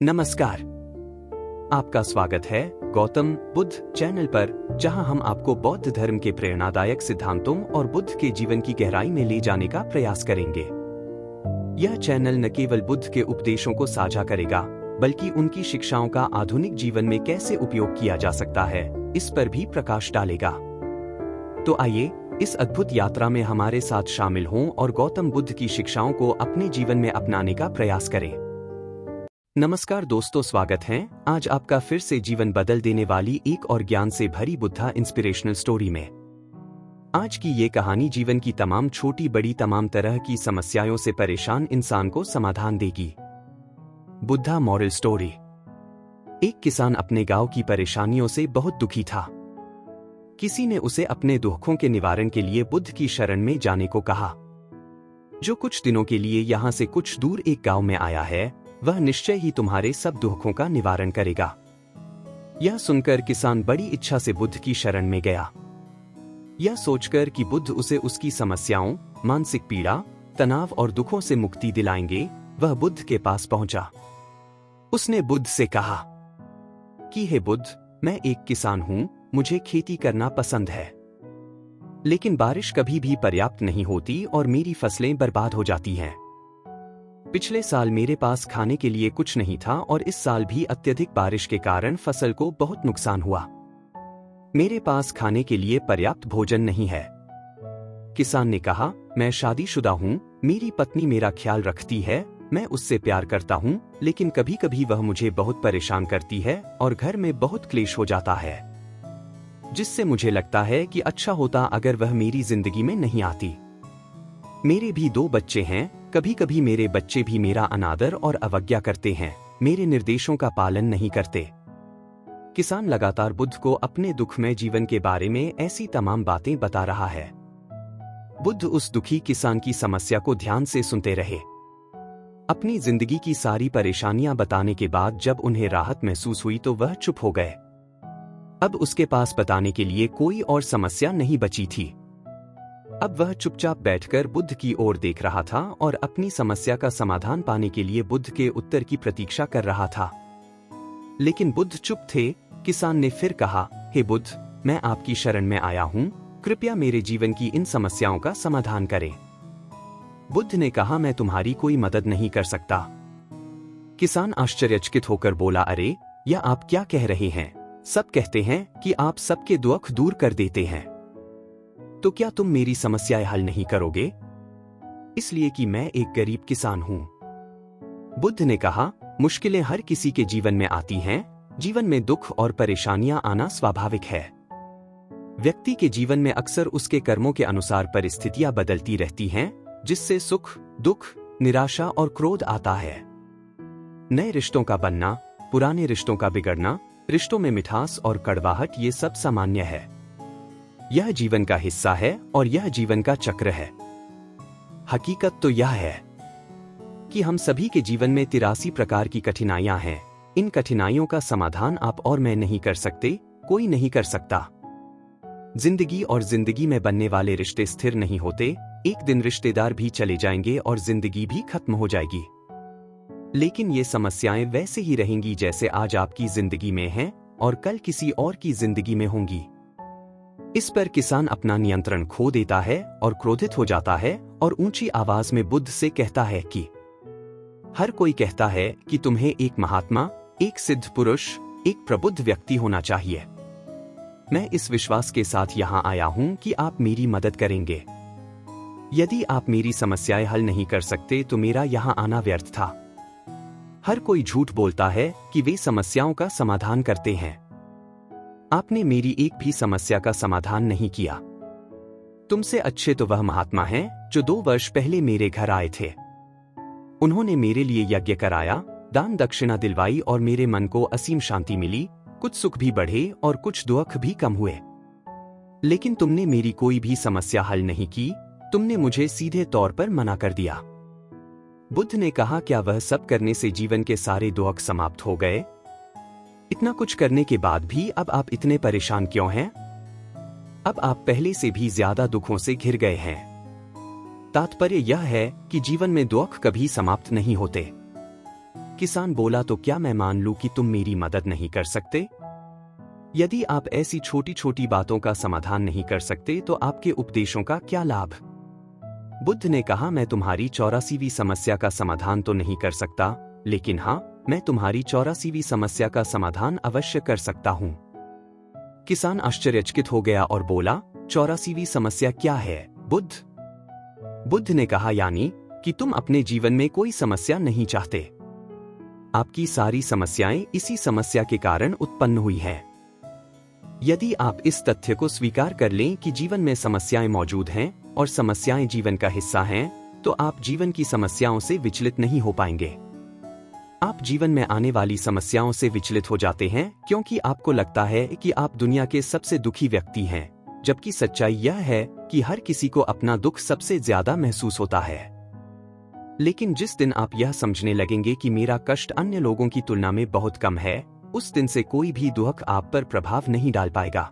नमस्कार। आपका स्वागत है गौतम बुद्ध चैनल पर, जहां हम आपको बौद्ध धर्म के प्रेरणादायक सिद्धांतों और बुद्ध के जीवन की गहराई में ले जाने का प्रयास करेंगे। यह चैनल न केवल बुद्ध के उपदेशों को साझा करेगा, बल्कि उनकी शिक्षाओं का आधुनिक जीवन में कैसे उपयोग किया जा सकता है, इस पर भी प्रकाश डालेगा। तो आइए इस अद्भुत यात्रा में हमारे साथ शामिल हों और गौतम बुद्ध की शिक्षाओं को अपने जीवन में अपनाने का प्रयास करें। नमस्कार दोस्तों, स्वागत है आज आपका फिर से जीवन बदल देने वाली एक और ज्ञान से भरी बुद्धा इंस्पिरेशनल स्टोरी में। आज की ये कहानी जीवन की तमाम छोटी बड़ी तमाम तरह की समस्याओं से परेशान इंसान को समाधान देगी। Buddha moral story. एक किसान अपने गांव की परेशानियों से बहुत दुखी था। किसी ने उसे अपने दुखों के निवारण के लिए बुद्ध की शरण में जाने को कहा, जो कुछ दिनों के लिए यहाँ से कुछ दूर एक गांव में आया है, वह निश्चय ही तुम्हारे सब दुखों का निवारण करेगा। यह सुनकर किसान बड़ी इच्छा से बुद्ध की शरण में गया। यह सोचकर कि बुद्ध उसे उसकी समस्याओं, मानसिक पीड़ा, तनाव और दुखों से मुक्ति दिलाएंगे, वह बुद्ध के पास पहुंचा। उसने बुद्ध से कहा कि हे बुद्ध, मैं एक किसान हूं, मुझे खेती करना पसंद है, लेकिन बारिश कभी भी पर्याप्त नहीं होती और मेरी फसलें बर्बाद हो जाती हैं। पिछले साल मेरे पास खाने के लिए कुछ नहीं था और इस साल भी अत्यधिक बारिश के कारण फसल को बहुत नुकसान हुआ। मेरे पास खाने के लिए पर्याप्त भोजन नहीं है। किसान ने कहा, मैं शादीशुदा हूं, मेरी पत्नी मेरा ख्याल रखती है, मैं उससे प्यार करता हूं, लेकिन कभी कभी वह मुझे बहुत परेशान करती है और घर में बहुत क्लेश हो जाता है, जिससे मुझे लगता है कि अच्छा होता अगर वह मेरी जिंदगी में नहीं आती। मेरे भी 2 बच्चे हैं, कभी कभी मेरे बच्चे भी मेरा अनादर और अवज्ञा करते हैं, मेरे निर्देशों का पालन नहीं करते। किसान लगातार बुद्ध को अपने दुखमय जीवन के बारे में ऐसी तमाम बातें बता रहा है। बुद्ध उस दुखी किसान की समस्या को ध्यान से सुनते रहे। अपनी जिंदगी की सारी परेशानियां बताने के बाद जब उन्हें राहत महसूस हुई तो वह चुप हो गए। अब उसके पास बताने के लिए कोई और समस्या नहीं बची थी। अब वह चुपचाप बैठकर बुद्ध की ओर देख रहा था और अपनी समस्या का समाधान पाने के लिए बुद्ध के उत्तर की प्रतीक्षा कर रहा था। लेकिन बुद्ध चुप थे। किसान ने फिर कहा, हे बुद्ध, मैं आपकी शरण में आया हूं, कृपया मेरे जीवन की इन समस्याओं का समाधान करें। बुद्ध ने कहा, मैं तुम्हारी कोई मदद नहीं कर सकता। किसान आश्चर्यचकित होकर बोला, अरे, यह आप क्या कह रहे हैं? सब कहते हैं कि आप सबके दुख दूर कर देते हैं, तो क्या तुम मेरी समस्याएं हल नहीं करोगे? इसलिए कि मैं एक गरीब किसान हूं। बुद्ध ने कहा, मुश्किलें हर किसी के जीवन में आती हैं, जीवन में दुख और परेशानियां आना स्वाभाविक है। व्यक्ति के जीवन में अक्सर उसके कर्मों के अनुसार परिस्थितियां बदलती रहती हैं, जिससे सुख, दुख, निराशा और क्रोध आता है। नए रिश्तों का बनना, पुराने रिश्तों का बिगड़ना, रिश्तों में मिठास और कड़वाहट, ये सब सामान्य है। यह जीवन का हिस्सा है और यह जीवन का चक्र है। हकीकत तो यह है कि हम सभी के जीवन में 83 प्रकार की कठिनाइयां हैं। इन कठिनाइयों का समाधान आप और मैं नहीं कर सकते, कोई नहीं कर सकता। जिंदगी और जिंदगी में बनने वाले रिश्ते स्थिर नहीं होते। एक दिन रिश्तेदार भी चले जाएंगे और जिंदगी भी खत्म हो जाएगी। लेकिन ये समस्याएं वैसे ही रहेंगी जैसे आज आपकी जिंदगी में हैं और कल किसी और की जिंदगी में होंगी। इस पर किसान अपना नियंत्रण खो देता है और क्रोधित हो जाता है और ऊंची आवाज में बुद्ध से कहता है कि हर कोई कहता है कि तुम्हें एक महात्मा, एक सिद्ध पुरुष, एक प्रबुद्ध व्यक्ति होना चाहिए। मैं इस विश्वास के साथ यहाँ आया हूँ कि आप मेरी मदद करेंगे। यदि आप मेरी समस्याएं हल नहीं कर सकते तो मेरा यहाँ आना व्यर्थ था। हर कोई झूठ बोलता है कि वे समस्याओं का समाधान करते हैं। आपने मेरी एक भी समस्या का समाधान नहीं किया। तुमसे अच्छे तो वह महात्मा हैं जो 2 वर्ष पहले मेरे घर आए थे। उन्होंने मेरे लिए यज्ञ कराया, दान दक्षिणा दिलवाई और मेरे मन को असीम शांति मिली। कुछ सुख भी बढ़े और कुछ दुख भी कम हुए। लेकिन तुमने मेरी कोई भी समस्या हल नहीं की। तुमने मुझे सीधे तौर पर मना कर दिया। बुद्ध ने कहा, क्या वह सब करने से जीवन के सारे दुख समाप्त हो गए? इतना कुछ करने के बाद भी अब आप इतने परेशान क्यों हैं? अब आप पहले से भी ज्यादा दुखों से घिर गए हैं। तात्पर्य यह है कि जीवन में दुख कभी समाप्त नहीं होते। किसान बोला, तो क्या मैं मान लूं कि तुम मेरी मदद नहीं कर सकते? यदि आप ऐसी छोटी छोटी बातों का समाधान नहीं कर सकते तो आपके उपदेशों का क्या लाभ? बुद्ध ने कहा, मैं तुम्हारी 84वीं समस्या का समाधान तो नहीं कर सकता, लेकिन हाँ, मैं तुम्हारी 84वीं समस्या का समाधान अवश्य कर सकता हूं। किसान आश्चर्यचकित हो गया और बोला, 84वीं समस्या क्या है बुद्ध? बुद्ध ने कहा, यानी कि तुम अपने जीवन में कोई समस्या नहीं चाहते। आपकी सारी समस्याएं इसी समस्या के कारण उत्पन्न हुई है। यदि आप इस तथ्य को स्वीकार कर लें कि जीवन में समस्याएं मौजूद हैं और समस्याएं जीवन का हिस्सा हैं, तो आप जीवन की समस्याओं से विचलित नहीं हो पाएंगे। आप जीवन में आने वाली समस्याओं से विचलित हो जाते हैं क्योंकि आपको लगता है कि आप दुनिया के सबसे दुखी व्यक्ति हैं, जबकि सच्चाई यह है कि हर किसी को अपना दुख सबसे ज्यादा महसूस होता है। लेकिन जिस दिन आप यह समझने लगेंगे कि मेरा कष्ट अन्य लोगों की तुलना में बहुत कम है, उस दिन से कोई भी दुख आप पर प्रभाव नहीं डाल पाएगा।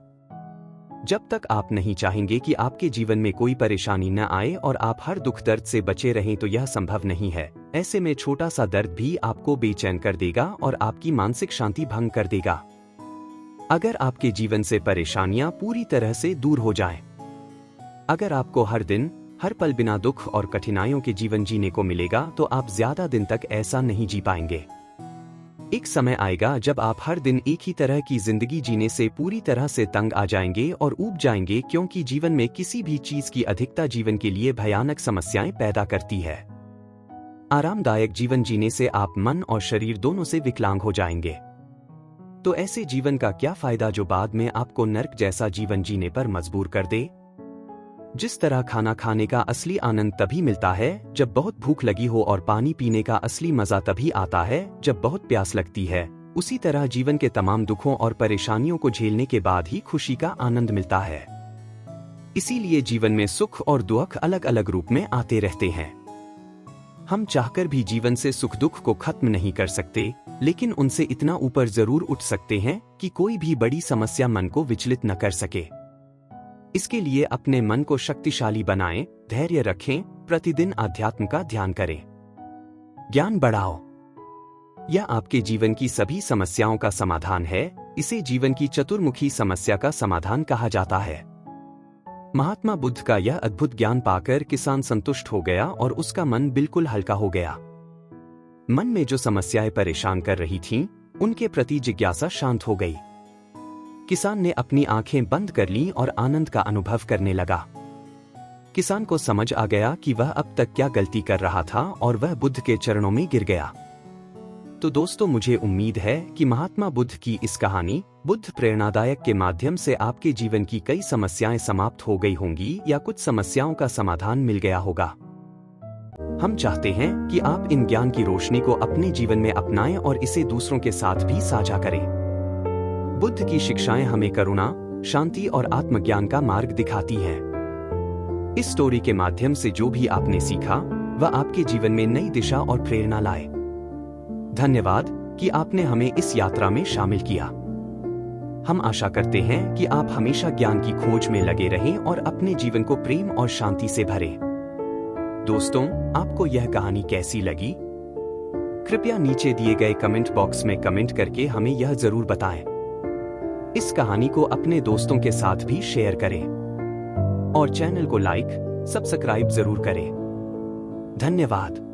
जब तक आप नहीं चाहेंगे कि आपके जीवन में कोई परेशानी न आए और आप हर दुख दर्द से बचे रहें, तो यह संभव नहीं है। ऐसे में छोटा सा दर्द भी आपको बेचैन कर देगा और आपकी मानसिक शांति भंग कर देगा। अगर आपके जीवन से परेशानियां पूरी तरह से दूर हो जाएं, अगर आपको हर दिन हर पल बिना दुख और कठिनाइयों के जीवन जीने को मिलेगा, तो आप ज्यादा दिन तक ऐसा नहीं जी पाएंगे। एक समय आएगा जब आप हर दिन एक ही तरह की जिंदगी जीने से पूरी तरह से तंग आ जाएंगे और ऊब जाएंगे, क्योंकि जीवन में किसी भी चीज की अधिकता जीवन के लिए भयानक समस्याएं पैदा करती है। आरामदायक जीवन जीने से आप मन और शरीर दोनों से विकलांग हो जाएंगे। तो ऐसे जीवन का क्या फायदा जो बाद में आपको नर्क जैसा जीवन जीने पर मजबूर कर दे? जिस तरह खाना खाने का असली आनंद तभी मिलता है जब बहुत भूख लगी हो और पानी पीने का असली मजा तभी आता है जब बहुत प्यास लगती है, उसी तरह जीवन के तमाम दुखों और परेशानियों को झेलने के बाद ही खुशी का आनंद मिलता है। इसीलिए जीवन में सुख और दुख अलग अलग रूप में आते रहते हैं। हम चाहकर भी जीवन से सुख दुख को खत्म नहीं कर सकते, लेकिन उनसे इतना ऊपर जरूर उठ सकते हैं कि कोई भी बड़ी समस्या मन को विचलित न कर सके। इसके लिए अपने मन को शक्तिशाली बनाएं, धैर्य रखें, प्रतिदिन आध्यात्म का ध्यान करें, ज्ञान बढ़ाओ। यह आपके जीवन की सभी समस्याओं का समाधान है। इसे जीवन की चतुर्मुखी समस्या का समाधान कहा जाता है। महात्मा बुद्ध का यह अद्भुत ज्ञान पाकर किसान संतुष्ट हो गया और उसका मन बिल्कुल हल्का हो गया। मन में जो समस्याएं परेशान कर रही थीं, उनके प्रति जिज्ञासा शांत हो गई। किसान ने अपनी आंखें बंद कर लीं और आनंद का अनुभव करने लगा। किसान को समझ आ गया कि वह अब तक क्या गलती कर रहा था और वह बुद्ध के चरणों में गिर गया। तो दोस्तों, मुझे उम्मीद है कि महात्मा बुद्ध की इस कहानी बुद्ध प्रेरणादायक के माध्यम से आपके जीवन की कई समस्याएं समाप्त हो गई होंगी या कुछ समस्याओं का समाधान मिल गया होगा। हम चाहते हैं कि आप इन ज्ञान की रोशनी को अपने जीवन में अपनाएं और इसे दूसरों के साथ भी साझा करें। बुद्ध की शिक्षाएं हमें करुणा, शांति और आत्मज्ञान का मार्ग दिखाती हैं। इस स्टोरी के माध्यम से जो भी आपने सीखा, वह आपके जीवन में नई दिशा और प्रेरणा लाए। धन्यवाद कि आपने हमें इस यात्रा में शामिल किया। हम आशा करते हैं कि आप हमेशा ज्ञान की खोज में लगे रहें और अपने जीवन को प्रेम और शांति से भरें। दोस्तों, आपको यह कहानी कैसी लगी? कृपया नीचे दिए गए कमेंट बॉक्स में कमेंट करके हमें यह जरूर बताएं। इस कहानी को अपने दोस्तों के साथ भी शेयर करें और चैनल को लाइक, सब्सक्राइब जरूर करें। धन्यवाद।